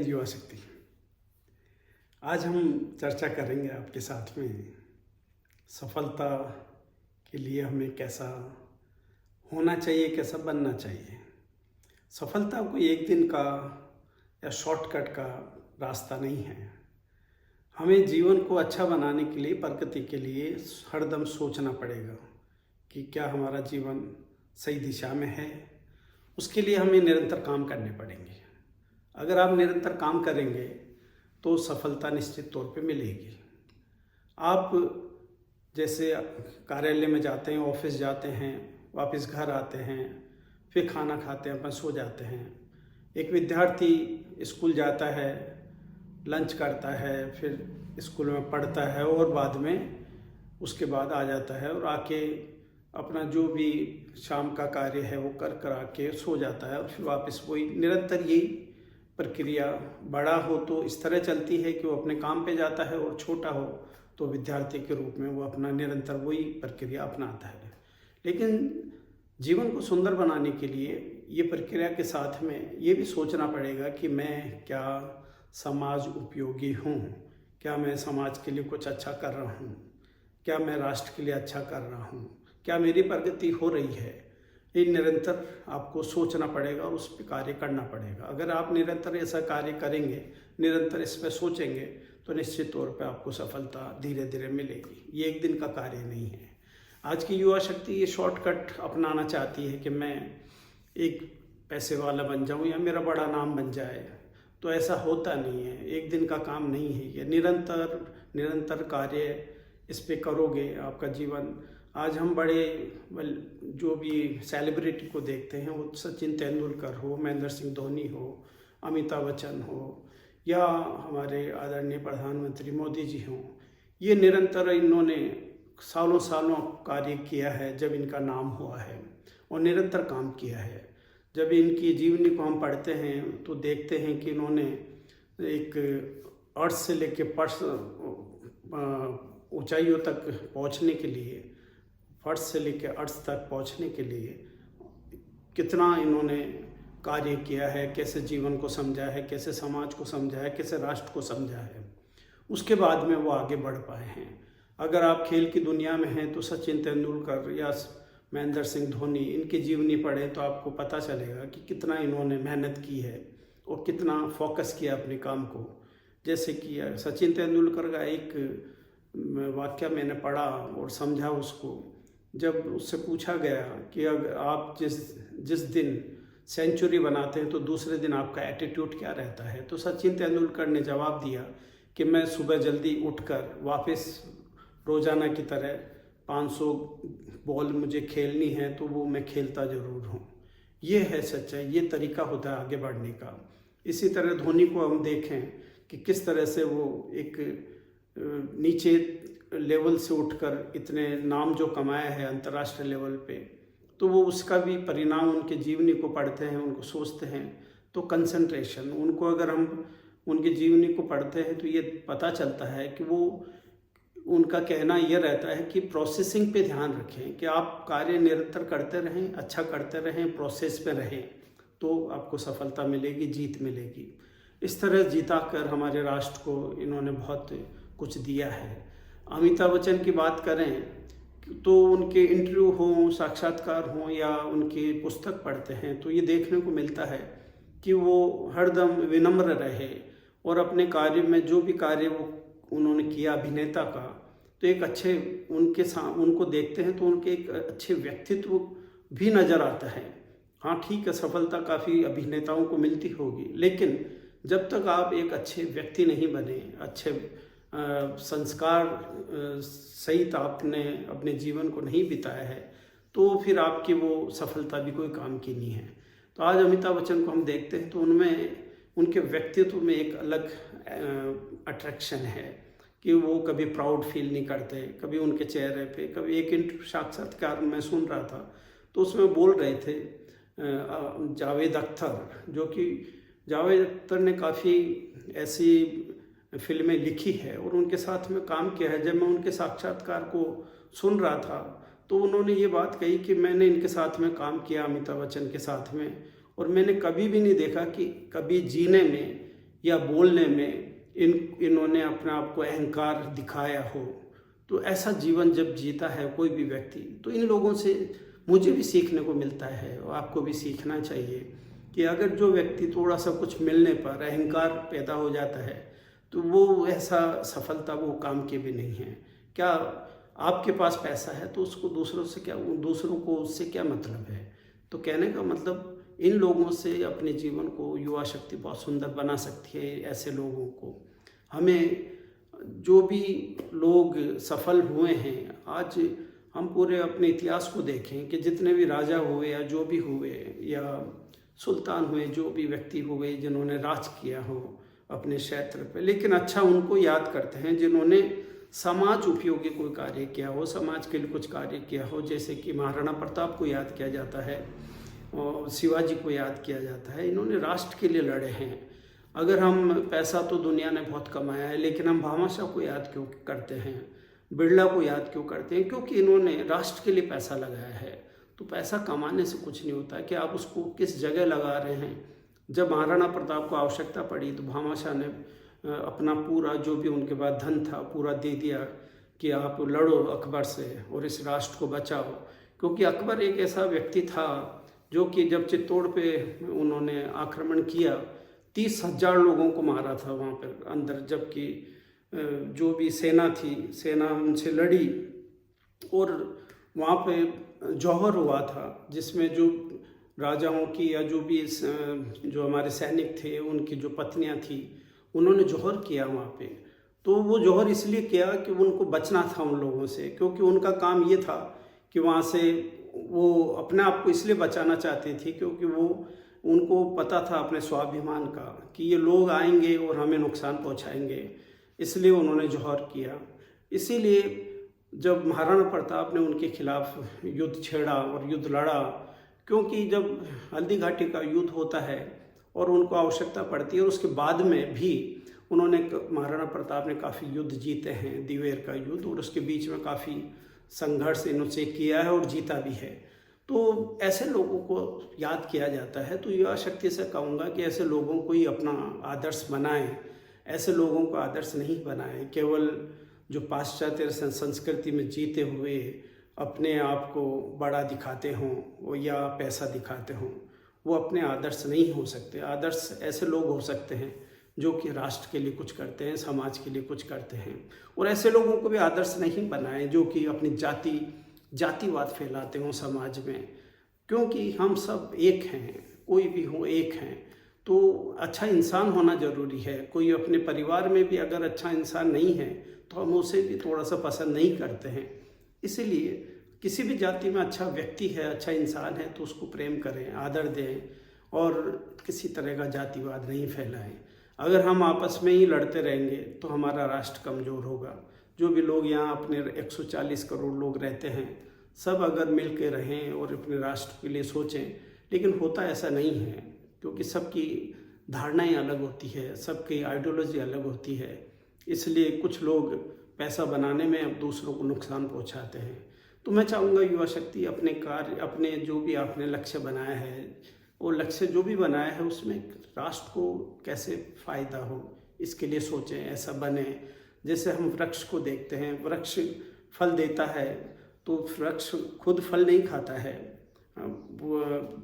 युवा शक्ति। आज हम चर्चा करेंगे आपके साथ में सफलता के लिए हमें कैसा होना चाहिए, कैसा बनना चाहिए। सफलता कोई एक दिन का या शॉर्टकट का रास्ता नहीं है। हमें जीवन को अच्छा बनाने के लिए, प्रगति के लिए हरदम सोचना पड़ेगा कि क्या हमारा जीवन सही दिशा में है। उसके लिए हमें निरंतर काम करने पड़ेंगे। अगर आप निरंतर काम करेंगे तो सफलता निश्चित तौर पे मिलेगी। आप जैसे कार्यालय में जाते हैं, ऑफिस जाते हैं, वापस घर आते हैं, फिर खाना खाते हैं, अपन सो जाते हैं। एक विद्यार्थी स्कूल जाता है, लंच करता है, फिर स्कूल में पढ़ता है और बाद में उसके बाद आ जाता है और आके अपना जो भी शाम का कार्य है वो कर आके सो जाता है और फिर वापस वही निरंतर यही प्रक्रिया। बड़ा हो तो इस तरह चलती है कि वो अपने काम पे जाता है और छोटा हो तो विद्यार्थी के रूप में वो अपना निरंतर वही प्रक्रिया अपनाता है। लेकिन जीवन को सुंदर बनाने के लिए ये प्रक्रिया के साथ में ये भी सोचना पड़ेगा कि मैं क्या समाज उपयोगी हूँ, क्या मैं समाज के लिए कुछ अच्छा कर रहा हूँ, क्या मैं राष्ट्र के लिए अच्छा कर रहा हूँ, क्या मेरी प्रगति हो रही है। ये निरंतर आपको सोचना पड़ेगा और उस पर कार्य करना पड़ेगा। अगर आप निरंतर ऐसा कार्य करेंगे, निरंतर इस पर सोचेंगे तो निश्चित तौर पे आपको सफलता धीरे धीरे मिलेगी। ये एक दिन का कार्य नहीं है। आज की युवा शक्ति ये शॉर्टकट अपनाना चाहती है कि मैं एक पैसे वाला बन जाऊं या मेरा बड़ा नाम बन जाए, तो ऐसा होता नहीं है। एक दिन का काम नहीं है ये। निरंतर कार्य इस पे करोगे आपका जीवन। आज हम बड़े जो भी सेलिब्रिटी को देखते हैं, वो सचिन तेंदुलकर हो, महेंद्र सिंह धोनी हो, अमिताभ बच्चन हो या हमारे आदरणीय प्रधानमंत्री मोदी जी हों, ये निरंतर इन्होंने सालों सालों कार्य किया है जब इनका नाम हुआ है और निरंतर काम किया है। जब इनकी जीवनी को हम पढ़ते हैं तो देखते हैं कि इन्होंने एक अर्थ से लेके पर्स ऊंचाइयों तक पहुंचने के लिए, फर्श से लेकर अर्थ तक पहुंचने के लिए कितना इन्होंने कार्य किया है, कैसे जीवन को समझा है, कैसे समाज को समझा है, कैसे राष्ट्र को समझा है। उसके बाद में वो आगे बढ़ पाए हैं। अगर आप खेल की दुनिया में हैं तो सचिन तेंदुलकर या महेंद्र सिंह धोनी, इनकी जीवनी पढ़ें तो आपको पता चलेगा कि कितना इन्होंने मेहनत की है और कितना फोकस किया अपने काम को। जैसे कि सचिन तेंदुलकर का एक वाक्य मैंने पढ़ा और समझा उसको। जब उससे पूछा गया कि अगर आप जिस दिन सेंचुरी बनाते हैं तो दूसरे दिन आपका एटीट्यूड क्या रहता है, तो सचिन तेंदुलकर ने जवाब दिया कि मैं सुबह जल्दी उठकर वापस रोज़ाना की तरह 500 बॉल मुझे खेलनी है तो वो मैं खेलता ज़रूर हूँ। ये है सच्चाई, ये तरीका होता है आगे बढ़ने का। इसी तरह धोनी को हम देखें कि किस तरह से वो एक नीचे लेवल से उठकर इतने नाम जो कमाया है अंतर्राष्ट्रीय लेवल पे, तो वो उसका भी परिणाम उनके जीवनी को पढ़ते हैं, उनको सोचते हैं तो कंसंट्रेशन उनको, अगर हम उनके जीवनी को पढ़ते हैं तो ये पता चलता है कि वो, उनका कहना ये रहता है कि प्रोसेसिंग पे ध्यान रखें, कि आप कार्य निरंतर करते रहें, अच्छा करते रहें, प्रोसेस पे रहें तो आपको सफलता मिलेगी, जीत मिलेगी। इस तरह जीता कर हमारे राष्ट्र को इन्होंने बहुत कुछ दिया है। अमिताभ बच्चन की बात करें तो उनके इंटरव्यू हों, साक्षात्कार हों या उनकी पुस्तक पढ़ते हैं तो ये देखने को मिलता है कि वो हरदम विनम्र रहे और अपने कार्य में जो भी कार्य वो उन्होंने किया अभिनेता का, तो एक अच्छे उनको देखते हैं तो उनके एक अच्छे व्यक्तित्व भी नज़र आता है। हाँ ठीक है, सफलता काफ़ी अभिनेताओं को मिलती होगी, लेकिन जब तक आप एक अच्छे व्यक्ति नहीं बने, अच्छे संस्कार सहित आपने अपने जीवन को नहीं बिताया है, तो फिर आपकी वो सफलता भी कोई काम की नहीं है। तो आज अमिताभ बच्चन को हम देखते हैं तो उनमें, उनके व्यक्तित्व में एक अलग अट्रैक्शन है कि वो कभी प्राउड फील नहीं करते। कभी उनके चेहरे पे, कभी एक साक्षात्कार मैं सुन रहा था तो उसमें बोल रहे थे जावेद अख्तर, जो कि जावेद अख्तर ने काफ़ी ऐसी फिल्में लिखी है और उनके साथ में काम किया है। जब मैं उनके साक्षात्कार को सुन रहा था तो उन्होंने ये बात कही कि मैंने इनके साथ में काम किया, अमिताभ बच्चन के साथ में, और मैंने कभी भी नहीं देखा कि कभी जीने में या बोलने में इन्होंने अपने आप को अहंकार दिखाया हो, तो ऐसा जीवन जब जीता है कोई भी व्यक्ति, तो इन लोगों से मुझे भी सीखने को मिलता है और आपको भी सीखना चाहिए कि अगर जो व्यक्ति थोड़ा सा कुछ मिलने पर अहंकार पैदा हो जाता है, तो वो ऐसा सफलता वो काम की भी नहीं है। क्या आपके पास पैसा है तो उसको दूसरों को उससे क्या मतलब है? तो कहने का मतलब इन लोगों से अपने जीवन को युवा शक्ति बहुत सुंदर बना सकती है। ऐसे लोगों को हमें, जो भी लोग सफल हुए हैं, आज हम पूरे अपने इतिहास को देखें कि जितने भी राजा हुए या जो भी हुए या सुल्तान हुए, जो भी व्यक्ति हुए जिन्होंने राज किया हो अपने क्षेत्र पे, लेकिन अच्छा उनको याद करते हैं जिन्होंने समाज उपयोगी कोई कार्य किया हो, समाज के लिए कुछ कार्य किया हो। जैसे कि महाराणा प्रताप को याद किया जाता है और शिवाजी को याद किया जाता है। इन्होंने राष्ट्र के लिए लड़े हैं। अगर हम, पैसा तो दुनिया ने बहुत कमाया है, लेकिन हम भामाशाह को याद क्यों करते हैं, बिरला को याद क्यों करते हैं? क्योंकि इन्होंने राष्ट्र के लिए पैसा लगाया है। तो पैसा कमाने से कुछ नहीं होता कि आप उसको किस जगह लगा रहे हैं। जब महाराणा प्रताप को आवश्यकता पड़ी तो भामाशाह ने अपना पूरा जो भी उनके पास धन था पूरा दे दिया कि आप लड़ो अकबर से और इस राष्ट्र को बचाओ। क्योंकि अकबर एक ऐसा व्यक्ति था जो कि जब चित्तौड़ पे उन्होंने आक्रमण किया, 30,000 लोगों को मारा था वहाँ पर अंदर, जबकि जो भी सेना थी, सेना उनसे लड़ी और वहाँ पे जौहर हुआ था, जिसमें जो राजाओं की या जो भी जो हमारे सैनिक थे उनकी जो पत्नियां थी, उन्होंने जौहर किया वहाँ पे। तो वो जौहर इसलिए किया कि उनको बचना था उन लोगों से, क्योंकि उनका काम ये था कि वहाँ से वो अपने आप को इसलिए बचाना चाहती थी क्योंकि वो, उनको पता था अपने स्वाभिमान का कि ये लोग आएंगे और हमें नुकसान पहुँचाएंगे, इसलिए उन्होंने जौहर किया। इसीलिए जब महाराणा प्रताप ने उनके खिलाफ युद्ध छेड़ा और युद्ध लड़ा, क्योंकि जब हल्दी घाटी का युद्ध होता है और उनको आवश्यकता पड़ती है, और उसके बाद में भी उन्होंने, महाराणा प्रताप ने काफ़ी युद्ध जीते हैं, दिवेर का युद्ध, और उसके बीच में काफ़ी संघर्ष इन्होंने किया है और जीता भी है। तो ऐसे लोगों को याद किया जाता है। तो युवा शक्ति से कहूँगा कि ऐसे लोगों को ही अपना आदर्श बनाएं, ऐसे लोगों को आदर्श नहीं बनाएं केवल जो पाश्चात्य संस्कृति में जीते हुए अपने आप को बड़ा दिखाते हों या पैसा दिखाते हों, वो अपने आदर्श नहीं हो सकते। आदर्श ऐसे लोग हो सकते हैं जो कि राष्ट्र के लिए कुछ करते हैं, समाज के लिए कुछ करते हैं। और ऐसे लोगों को भी आदर्श नहीं बनाएं जो कि अपनी जातिवाद फैलाते हों समाज में, क्योंकि हम सब एक हैं, कोई भी हो एक हैं। तो अच्छा इंसान होना जरूरी है। कोई अपने परिवार में भी अगर अच्छा इंसान नहीं है तो हम उसे भी थोड़ा सा पसंद नहीं करते हैं। इसीलिए किसी भी जाति में अच्छा व्यक्ति है, अच्छा इंसान है, तो उसको प्रेम करें, आदर दें और किसी तरह का जातिवाद नहीं फैलाएं। अगर हम आपस में ही लड़ते रहेंगे तो हमारा राष्ट्र कमज़ोर होगा। जो भी लोग यहाँ अपने 140 करोड़ लोग रहते हैं, सब अगर मिल के रहें और अपने राष्ट्र के लिए सोचें, लेकिन होता ऐसा नहीं है, क्योंकि सबकी धारणाएं अलग होती है, सबकी आइडियोलॉजी अलग होती है। इसलिए कुछ लोग पैसा बनाने में अब दूसरों को नुकसान पहुंचाते हैं। तो मैं चाहूँगा युवा शक्ति अपने कार्य, अपने जो भी आपने लक्ष्य बनाया है, वो लक्ष्य जो भी बनाया है उसमें राष्ट्र को कैसे फ़ायदा हो, इसके लिए सोचें, ऐसा बने। जैसे हम वृक्ष को देखते हैं, वृक्ष फल देता है तो वृक्ष खुद फल नहीं खाता है, वो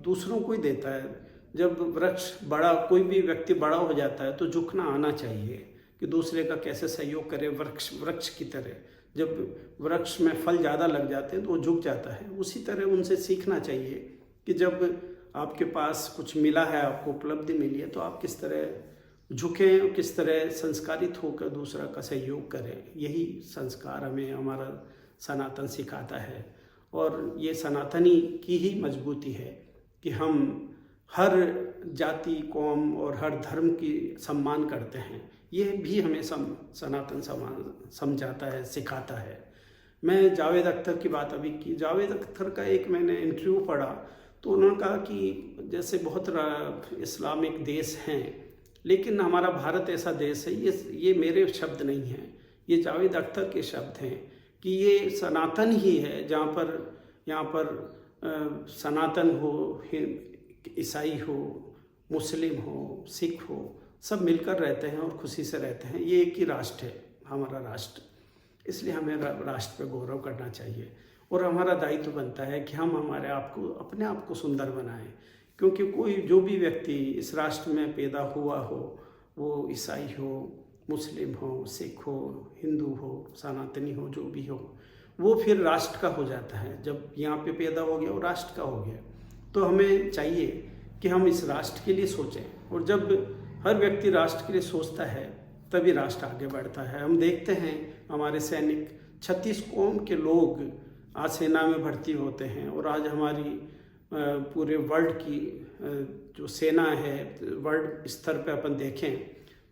दूसरों को ही देता है। जब वृक्ष बड़ा, कोई भी व्यक्ति बड़ा हो जाता है तो झुकना आना चाहिए कि दूसरे का कैसे सहयोग करे। वृक्ष की तरह जब वृक्ष में फल ज़्यादा लग जाते हैं तो वो झुक जाता है। उसी तरह उनसे सीखना चाहिए कि जब आपके पास कुछ मिला है, आपको उपलब्धि मिली है, तो आप किस तरह झुकें, किस तरह संस्कारित होकर दूसरा का सहयोग करें। यही संस्कार हमें हमारा सनातन सिखाता है। और ये सनातनी की ही मजबूती है कि हम हर जाति, कौम और हर धर्म की सम्मान करते हैं। ये भी हमें सनातन समझाता है, सिखाता है। मैं जावेद अख्तर की बात अभी की, जावेद अख्तर का एक मैंने इंटरव्यू पढ़ा तो उन्होंने कहा कि जैसे बहुत इस्लामिक देश हैं, लेकिन हमारा भारत ऐसा देश है, ये मेरे शब्द नहीं हैं, ये जावेद अख्तर के शब्द हैं कि ये सनातन ही है जहाँ पर, यहाँ पर सनातन हो, ईसाई हो, मुस्लिम हो, सिख हो, सब मिलकर रहते हैं और खुशी से रहते हैं। ये एक ही राष्ट्र है, हमारा राष्ट्र, इसलिए हमें राष्ट्र पे गौरव करना चाहिए। और हमारा दायित्व बनता है कि हम हमारे आप को, अपने आप को सुंदर बनाएं, क्योंकि कोई जो भी व्यक्ति इस राष्ट्र में पैदा हुआ हो, वो ईसाई हो, मुस्लिम हो, सिख हो, हिंदू हो, सनातनी हो, जो भी हो, वो फिर राष्ट्र का हो जाता है। जब यहाँ पे पैदा हो गया वो राष्ट्र का हो गया। तो हमें चाहिए कि हम इस राष्ट्र के लिए सोचें, और जब हर व्यक्ति राष्ट्र के लिए सोचता है तभी राष्ट्र आगे बढ़ता है। हम देखते हैं हमारे सैनिक 36 कौम के लोग आज सेना में भर्ती होते हैं, और आज हमारी पूरे वर्ल्ड की जो सेना है, वर्ल्ड स्तर पे अपन देखें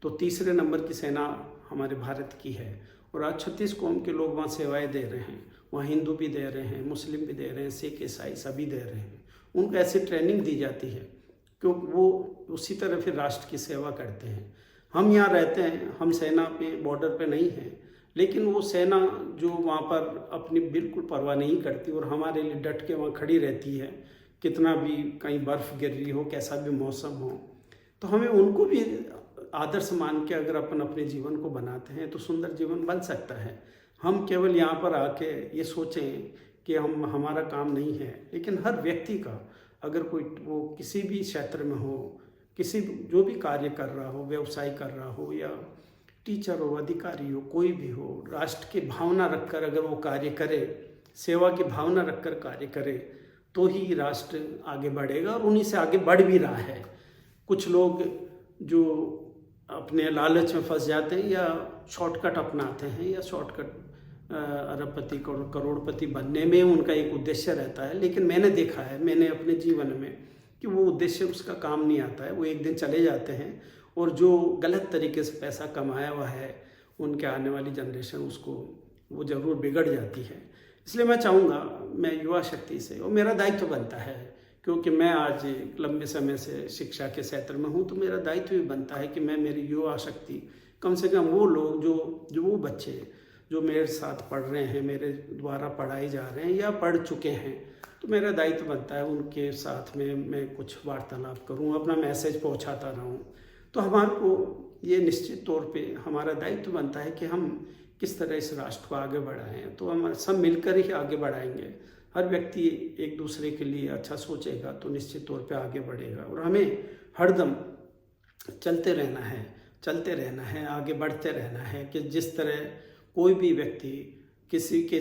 तो तीसरे नंबर की सेना हमारे भारत की है। और आज 36 कौम के लोग वहाँ सेवाएं दे रहे हैं। वहाँ हिंदू भी दे रहे हैं, मुस्लिम भी दे रहे हैं, सिख ईसाई सभी दे रहे हैं। उनको ऐसी ट्रेनिंग दी जाती है क्योंकि वो उसी तरह फिर राष्ट्र की सेवा करते हैं। हम यहाँ रहते हैं, हम सेना पे बॉर्डर पे नहीं हैं, लेकिन वो सेना जो वहाँ पर अपनी बिल्कुल परवाह नहीं करती और हमारे लिए डट के वहाँ खड़ी रहती है, कितना भी कहीं बर्फ़ गिर रही हो, कैसा भी मौसम हो, तो हमें उनको भी आदर्श मान के अगर अपन अपने जीवन को बनाते हैं तो सुंदर जीवन बन सकता है। हम केवल यहाँ पर आके ये सोचें कि हमारा काम नहीं है, लेकिन हर व्यक्ति का, अगर कोई वो किसी भी क्षेत्र में हो, किसी जो भी कार्य कर रहा हो, व्यवसाय कर रहा हो या टीचर हो, अधिकारी हो, कोई भी हो, राष्ट्र की भावना रखकर अगर वो कार्य करे, सेवा की भावना रखकर कार्य करे, तो ही राष्ट्र आगे बढ़ेगा, और उन्हीं से आगे बढ़ भी रहा है। कुछ लोग जो अपने लालच में फंस जाते हैं या शॉर्टकट अपनाते हैं, या शॉर्टकट अरबपति करोड़पति बनने में उनका एक उद्देश्य रहता है, लेकिन मैंने देखा है, मैंने अपने जीवन में, कि वो उद्देश्य उसका काम नहीं आता है। वो एक दिन चले जाते हैं, और जो गलत तरीके से पैसा कमाया हुआ है, उनके आने वाली जनरेशन उसको वो ज़रूर बिगड़ जाती है। इसलिए मैं चाहूँगा, मैं युवा शक्ति से, और मेरा दायित्व बनता है, क्योंकि मैं आज लंबे समय से शिक्षा के क्षेत्र में हूँ, तो मेरा दायित्व भी बनता है कि मैं मेरी युवा शक्ति, कम से कम वो लोग जो वो बच्चे जो मेरे साथ पढ़ रहे हैं, मेरे द्वारा पढ़ाए जा रहे हैं या पढ़ चुके हैं, तो मेरा दायित्व बनता है उनके साथ में मैं कुछ वार्तालाप करूँ, अपना मैसेज पहुँचाता रहूँ। तो हमारे को ये निश्चित तौर पे हमारा दायित्व बनता है कि हम किस तरह इस राष्ट्र को आगे बढ़ाएं। तो हम सब मिलकर ही आगे बढ़ाएंगे। हर व्यक्ति एक दूसरे के लिए अच्छा सोचेगा तो निश्चित तौर पे आगे बढ़ेगा। और हमें हरदम चलते रहना है, आगे बढ़ते रहना है कि जिस तरह कोई भी व्यक्ति किसी के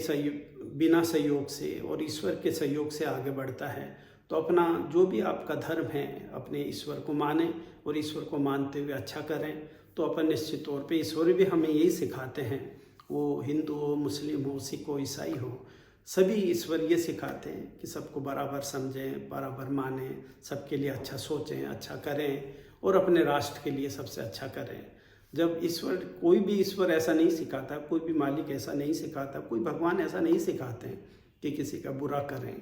बिना सहयोग से और ईश्वर के सहयोग से आगे बढ़ता है, तो अपना जो भी आपका धर्म है, अपने ईश्वर को माने और ईश्वर को मानते हुए अच्छा करें। तो अपन निश्चित तौर पे ईश्वर भी हमें यही सिखाते हैं, वो हिंदू हो, मुस्लिम हो, सिख हो, ईसाई हो, सभी ईश्वर ये सिखाते हैं कि सबको बराबर समझें, बराबर मानें, सबके लिए अच्छा सोचें, अच्छा करें और अपने राष्ट्र के लिए सबसे अच्छा करें। जब ईश्वर, कोई भी ईश्वर ऐसा नहीं सिखाता, कोई भी मालिक ऐसा नहीं सिखाता, कोई भगवान ऐसा नहीं सिखाते कि किसी का बुरा करें।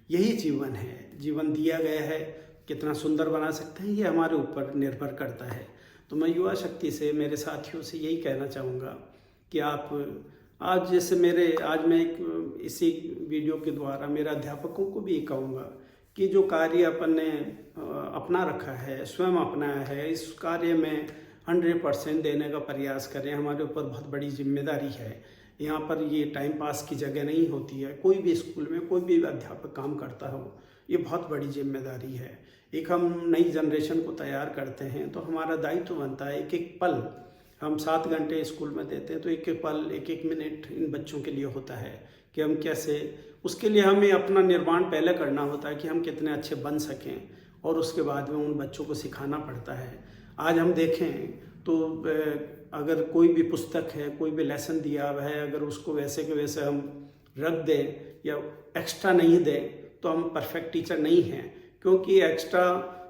यही जीवन है, जीवन दिया गया है, कितना सुंदर बना सकते हैं ये हमारे ऊपर निर्भर करता है। तो मैं युवा शक्ति से, मेरे साथियों से यही कहना चाहूँगा कि आप आज जैसे आज मैं एक इसी वीडियो के द्वारा मेरे अध्यापकों को भी कहूँगा कि जो कार्य अपन ने अपना रखा है, स्वयं अपनाया है, इस कार्य में 100% देने का प्रयास करें। हमारे ऊपर बहुत बड़ी जिम्मेदारी है। यहाँ पर ये टाइम पास की जगह नहीं होती है। कोई भी स्कूल में कोई भी अध्यापक काम करता हो, ये बहुत बड़ी जिम्मेदारी है। एक हम नई जनरेशन को तैयार करते हैं तो हमारा दायित्व बनता है, एक एक पल हम 7 घंटे स्कूल में देते हैं, तो एक एक पल, एक एक मिनट इन बच्चों के लिए होता है कि हम कैसे, उसके लिए हमें अपना निर्माण पहले करना होता है कि हम कितने अच्छे बन सकें, और उसके बाद में उन बच्चों को सिखाना पड़ता है। आज हम देखें तो अगर कोई भी पुस्तक है, कोई भी लेसन दिया हुआ है, अगर उसको वैसे के वैसे हम रख दें या एक्स्ट्रा नहीं दें तो हम परफेक्ट टीचर नहीं हैं। क्योंकि एक्स्ट्रा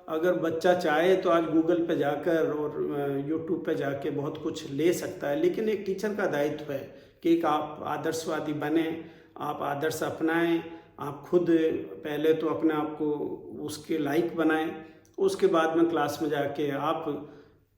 अगर बच्चा चाहे तो आज गूगल पे जाकर और यूट्यूब पे जाके बहुत कुछ ले सकता है, लेकिन एक टीचर का दायित्व है कि एक आप आदर्शवादी बने, आप आदर्श अपनाएं, आप खुद पहले तो अपने आप को उसके लायक बनाएं, उसके बाद में क्लास में जाके आप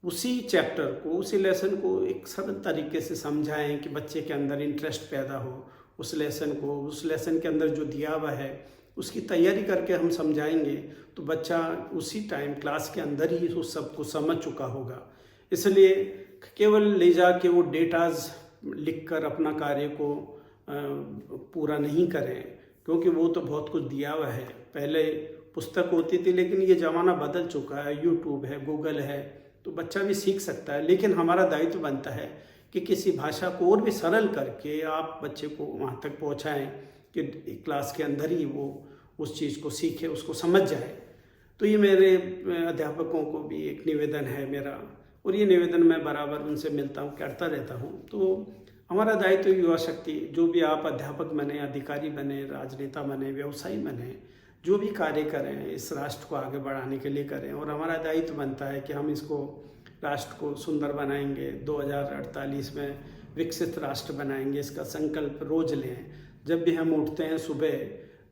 उसी चैप्टर को, उसी लेसन को एक सरल तरीके से समझाएं कि बच्चे के अंदर इंटरेस्ट पैदा हो। उस लेसन को, उस लेसन के अंदर जो दिया हुआ है उसकी तैयारी करके हम समझाएंगे तो बच्चा उसी टाइम क्लास के अंदर ही उस सब को समझ चुका होगा। इसलिए केवल ले जाके वो डेटाज लिखकर अपना कार्य को पूरा नहीं करें, क्योंकि वो तो बहुत कुछ दिया हुआ है। पहले पुस्तक होती थी, लेकिन ये ज़माना बदल चुका है, यूट्यूब है, गूगल है, तो बच्चा भी सीख सकता है। लेकिन हमारा दायित्व बनता है कि किसी भाषा को और भी सरल करके आप बच्चे को वहाँ तक पहुँचाएँ कि क्लास के अंदर ही वो उस चीज़ को सीखे, उसको समझ जाए। तो ये मेरे अध्यापकों को भी एक निवेदन है मेरा, और ये निवेदन मैं बराबर उनसे मिलता हूँ, करता रहता हूँ। तो हमारा दायित्व युवा शक्ति, जो भी आप अध्यापक बने, अधिकारी बने, राजनेता बने, व्यवसायी बने, जो भी कार्य करें इस राष्ट्र को आगे बढ़ाने के लिए करें। और हमारा दायित्व बनता है कि हम इसको राष्ट्र को सुंदर बनाएंगे, 2048 में विकसित राष्ट्र बनाएंगे, इसका संकल्प रोज लें। जब भी हम उठते हैं सुबह,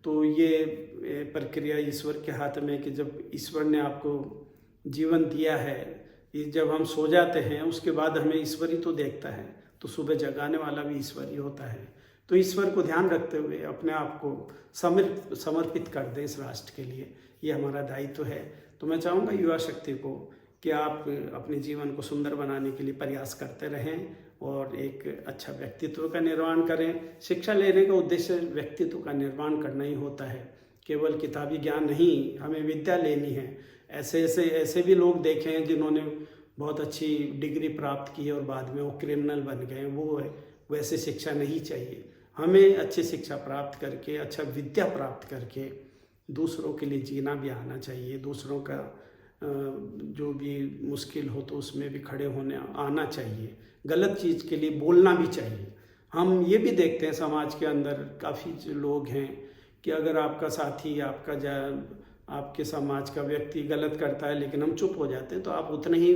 तो ये प्रक्रिया ईश्वर के हाथ में, कि जब ईश्वर ने आपको जीवन दिया है, जब हम सो जाते हैं उसके बाद हमें ईश्वर ही तो देखता है, तो सुबह जगाने वाला भी ईश्वर ही होता है। तो ईश्वर को ध्यान रखते हुए अपने आप को समर्पित कर दें इस राष्ट्र के लिए, ये हमारा दायित्व है। तो मैं चाहूँगा युवा शक्ति को कि आप अपने जीवन को सुंदर बनाने के लिए प्रयास करते रहें और एक अच्छा व्यक्तित्व का निर्माण करें। शिक्षा लेने का उद्देश्य व्यक्तित्व का निर्माण करना ही होता है, केवल किताबी ज्ञान नहीं, हमें विद्या लेनी है। ऐसे भी लोग देखे हैं जिन्होंने बहुत अच्छी डिग्री प्राप्त की और बाद में वो क्रिमिनल बन गए। वो वैसे शिक्षा नहीं चाहिए। हमें अच्छी शिक्षा प्राप्त करके, अच्छा विद्या प्राप्त करके दूसरों के लिए जीना भी आना चाहिए। दूसरों का जो भी मुश्किल हो तो उसमें भी खड़े होने आना चाहिए। गलत चीज़ के लिए बोलना भी चाहिए। हम ये भी देखते हैं समाज के अंदर काफ़ी लोग हैं कि अगर आपका साथी, आपके समाज का व्यक्ति गलत करता है लेकिन हम चुप हो जाते हैं, तो आप उतने ही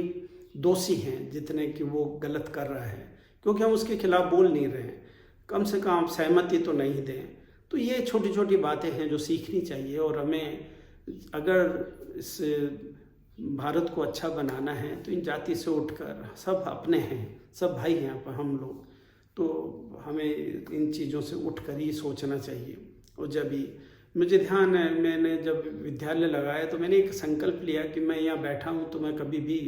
दोषी हैं जितने कि वो गलत कर रहा है, क्योंकि हम उसके खिलाफ बोल नहीं रहे हैं। कम से कम सहमति तो नहीं दें। तो ये छोटी छोटी बातें हैं जो सीखनी चाहिए। और हमें अगर इस भारत को अच्छा बनाना है तो इन जाति से उठकर, सब अपने हैं, सब भाई हैं हम लोग, तो हमें इन चीज़ों से उठकर ही सोचना चाहिए। और जब भी मुझे ध्यान है, मैंने जब विद्यालय लगाया तो मैंने एक संकल्प लिया कि मैं यहाँ बैठा हूँ तो मैं कभी भी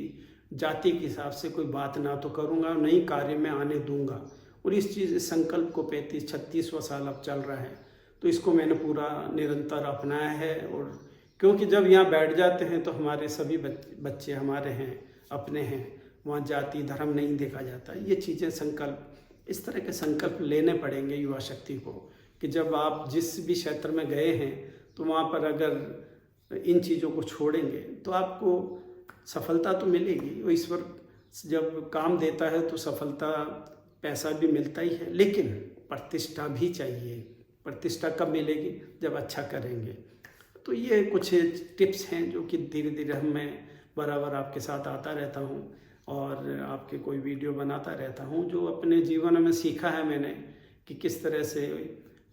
जाति के हिसाब से कोई बात ना तो करूँगा, नई कार्य में आने दूंगा। और इस संकल्प को 35-36वां साल अब चल रहा है, तो इसको मैंने पूरा निरंतर अपनाया है। और क्योंकि जब यहाँ बैठ जाते हैं तो हमारे सभी बच्चे हमारे हैं, अपने हैं, वहाँ जाति धर्म नहीं देखा जाता। ये चीज़ें संकल्प, इस तरह के संकल्प लेने पड़ेंगे युवा शक्ति को, कि जब आप जिस भी क्षेत्र में गए हैं तो वहाँ पर अगर इन चीज़ों को छोड़ेंगे तो आपको सफलता तो मिलेगी। और ईश्वर जब काम देता है तो सफलता, पैसा भी मिलता ही है, लेकिन प्रतिष्ठा भी चाहिए। प्रतिष्ठा कब मिलेगी? जब अच्छा करेंगे। तो ये कुछ टिप्स हैं जो कि धीरे धीरे मैं बराबर आपके साथ आता रहता हूँ और आपके कोई वीडियो बनाता रहता हूँ, जो अपने जीवन में सीखा है मैंने कि किस तरह से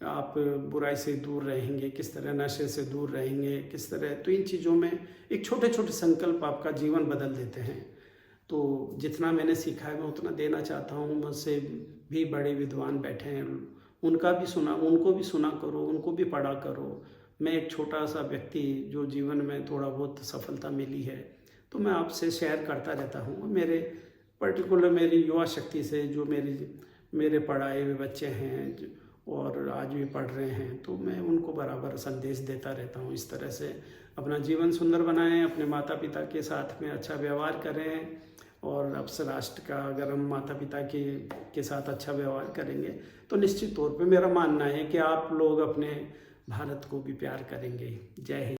आप बुराई से दूर रहेंगे, किस तरह नशे से दूर रहेंगे, किस तरह। तो इन चीज़ों में एक छोटे छोटे संकल्प आपका जीवन बदल देते हैं। तो जितना मैंने सीखा है मैं उतना देना चाहता हूँ। मुझसे भी बड़े विद्वान बैठे हैं, उनको भी सुना करो, उनको भी पढ़ा करो। मैं एक छोटा सा व्यक्ति जो जीवन में थोड़ा बहुत सफलता मिली है तो मैं आपसे शेयर करता रहता हूँ। मेरी युवा शक्ति से जो मेरे पढ़ाए हुए बच्चे हैं और आज भी पढ़ रहे हैं, तो मैं उनको बराबर संदेश देता रहता हूँ। इस तरह से अपना जीवन सुंदर बनाएं, अपने माता पिता के साथ में अच्छा व्यवहार करें। और अब से राष्ट्र का, अगर हम माता पिता के साथ अच्छा व्यवहार करेंगे तो निश्चित तौर पे मेरा मानना है कि आप लोग अपने भारत को भी प्यार करेंगे। जय हिंद।